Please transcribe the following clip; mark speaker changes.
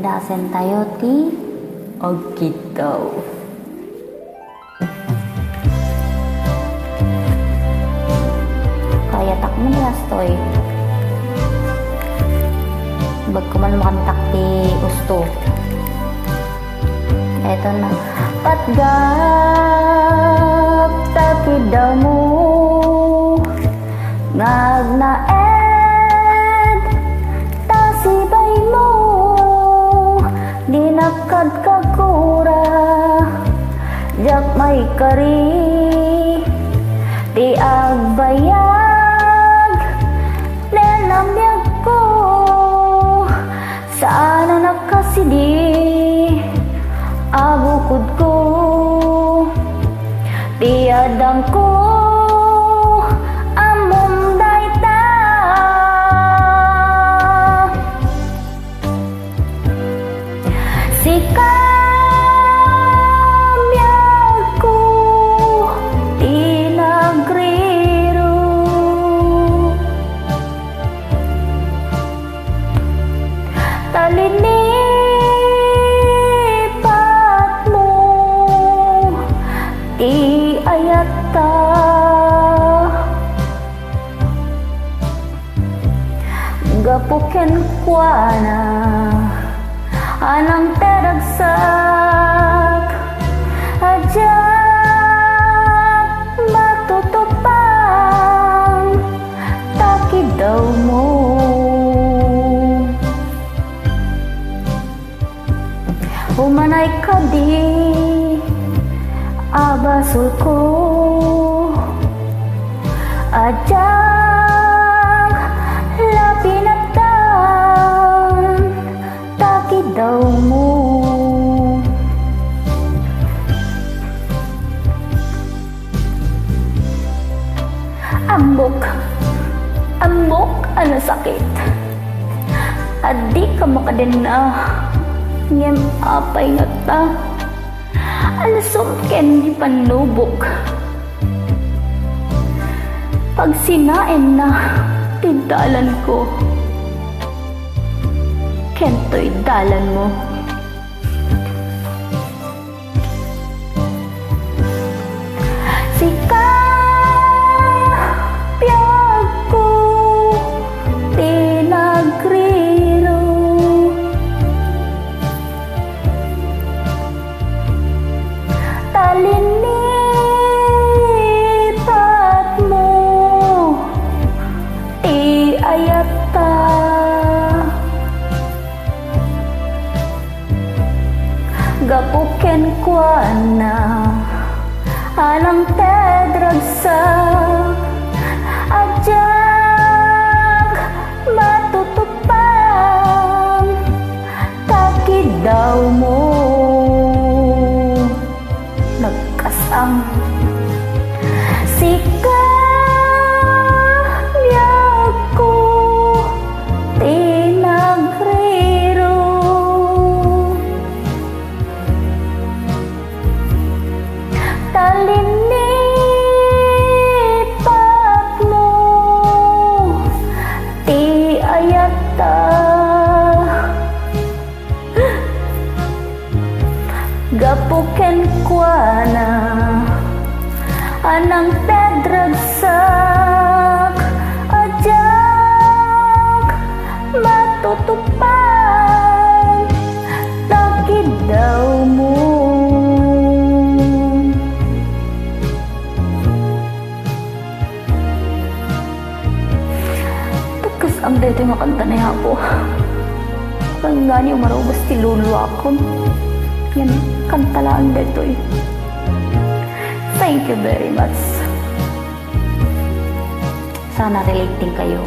Speaker 1: Dasen tayo ti Ogito. Kaya tak mo lastoy. Bag ko man makantak ti usto. Eto na. Patgap takidaw mo ngagnaed tasibay mo dinakad kakura jak may kari di agbayag nenamyag ko sana nakasidi abukod ko tiadang ko amom dayta sikamyag ko tinagriro talinipat mo ti ayata gapuken kuana anang teragsak aja matutupang takidaw mo humanay ka di abasul ko ajak lapinatan takidaw mo ambok ano sakit adi ka makadin na ngem apay nga ta alasom ken di panubok pag sinain na tidalan ko kento'y dalan mo sikapyag ko tinagriro talinipat mo ti ayata gapuken kuana alang tedragsak ajak matutupang takidaw mo nagkasang sikamyag ko tinagriro talinipat mo ti ayata gapuken kuana anang tedragsak ajak matutupang takidaw mo pagkas ang dito yung kanta na yapo kang gani umarubas ti lulu akon yan kantalaan dito eh. Thank you very much. Sana relating kayo.